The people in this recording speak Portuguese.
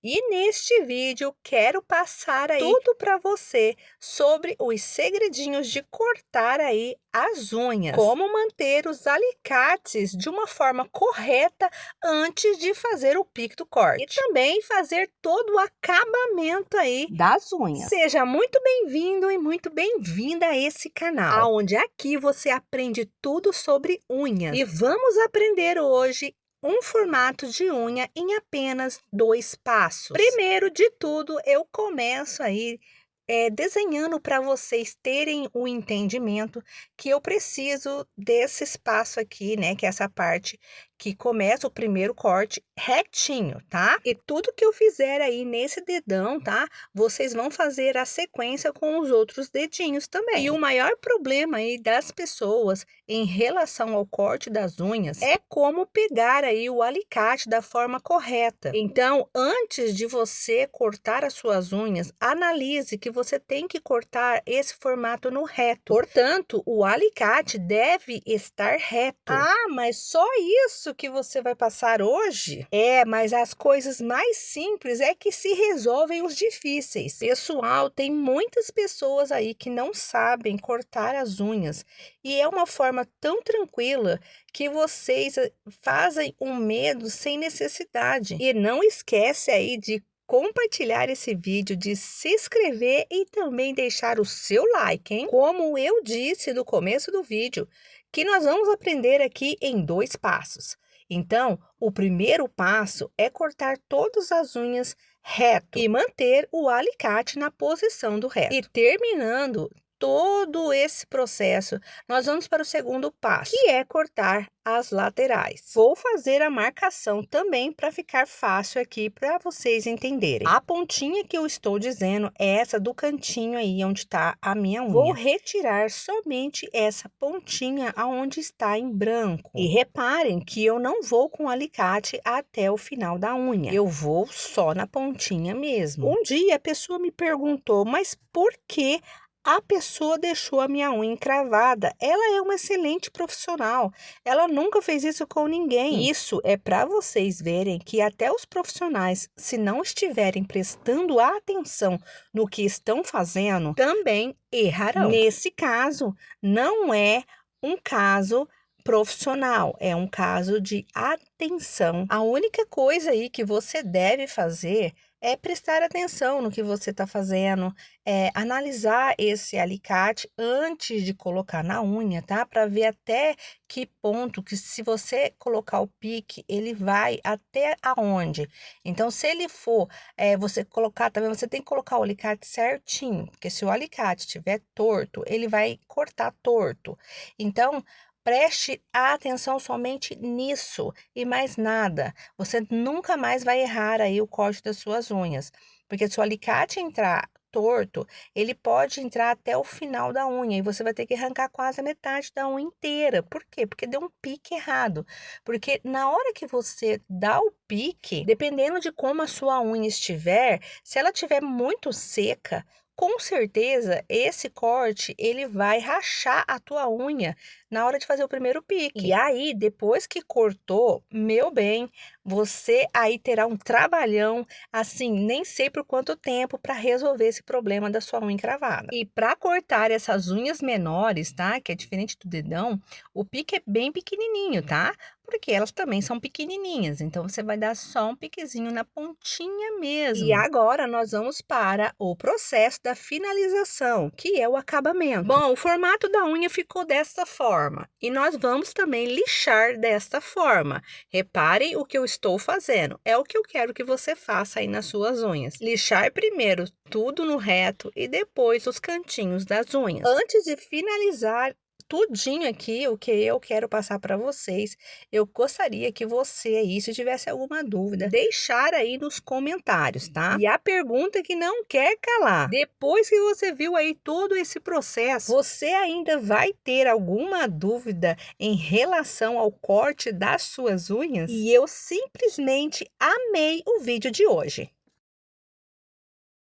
E neste vídeo quero passar aí tudo para você sobre os segredinhos de cortar aí as unhas. Como manter os alicates de uma forma correta antes de fazer o pique do corte. E também fazer todo o acabamento aí das unhas. Seja muito bem-vindo e muito bem-vinda a esse canal, onde aqui você aprende tudo sobre unhas. E vamos aprender hoje um formato de unha em apenas 2 passos. Primeiro de tudo, eu começo aí desenhando para vocês terem o entendimento que eu preciso desse espaço aqui, né? Que é essa parte que começa o primeiro corte retinho, tá? E tudo que eu fizer aí nesse dedão, tá? Vocês vão fazer a sequência com os outros dedinhos também. E o maior problema aí das pessoas em relação ao corte das unhas é como pegar aí o alicate da forma correta. Então, antes de você cortar as suas unhas, analise que você tem que cortar esse formato no reto. Portanto, o alicate deve estar reto. Ah, mas só isso que você vai passar hoje? Mas as coisas mais simples é que se resolvem os difíceis. Pessoal, tem muitas pessoas aí que não sabem cortar as unhas. E é uma forma tão tranquila que vocês fazem um medo sem necessidade. E não esquece aí de compartilhar esse vídeo, de se inscrever e também deixar o seu like, hein? Como eu disse no começo do vídeo, que nós vamos aprender aqui em 2 passos. Então, o primeiro passo é cortar todas as unhas reto e manter o alicate na posição do reto. E terminando todo esse processo, nós vamos para o segundo passo, que é cortar as laterais. Vou fazer a marcação também para ficar fácil aqui para vocês entenderem. A pontinha que eu estou dizendo é essa do cantinho aí onde está a minha unha. Vou retirar somente essa pontinha aonde está em branco. E reparem que eu não vou com o alicate até o final da unha. Eu vou só na pontinha mesmo. Um dia a pessoa me perguntou, mas por que a pessoa deixou a minha unha encravada? Ela é uma excelente profissional. Ela nunca fez isso com ninguém. Isso é para vocês verem que até os profissionais, se não estiverem prestando atenção no que estão fazendo, também errarão. Nesse caso, não é um caso profissional, é um caso de atenção. A única coisa aí que você deve fazer é prestar atenção no que você está fazendo, analisar esse alicate antes de colocar na unha, tá? Para ver até que ponto, que se você colocar o pique, ele vai até aonde. Então, se ele for, você colocar também, você tem que colocar o alicate certinho, porque se o alicate estiver torto, ele vai cortar torto. Então, preste atenção somente nisso e mais nada. Você nunca mais vai errar aí o corte das suas unhas. Porque se o alicate entrar torto, ele pode entrar até o final da unha e você vai ter que arrancar quase a metade da unha inteira. Por quê? Porque deu um pique errado. Porque na hora que você dá o pique, dependendo de como a sua unha estiver, se ela estiver muito seca, com certeza esse corte ele vai rachar a tua unha na hora de fazer o primeiro pique. E aí, depois que cortou, meu bem, você aí terá um trabalhão, assim, nem sei por quanto tempo para resolver esse problema da sua unha encravada. E para cortar essas unhas menores, tá? Que é diferente do dedão, o pique é bem pequenininho, tá? Porque elas também são pequenininhas, então você vai dar só um piquezinho na pontinha mesmo. E agora nós vamos para o processo da finalização, que é o acabamento. Bom, o formato da unha ficou desta forma e nós vamos também lixar desta forma. Reparem o que eu estou fazendo, é o que eu quero que você faça aí nas suas unhas. Lixar primeiro tudo no reto e depois os cantinhos das unhas. Antes de finalizar tudinho aqui, o que eu quero passar para vocês, eu gostaria que você aí, se tivesse alguma dúvida, deixar aí nos comentários, tá? E a pergunta que não quer calar, depois que você viu aí todo esse processo, você ainda vai ter alguma dúvida em relação ao corte das suas unhas? E eu simplesmente amei o vídeo de hoje.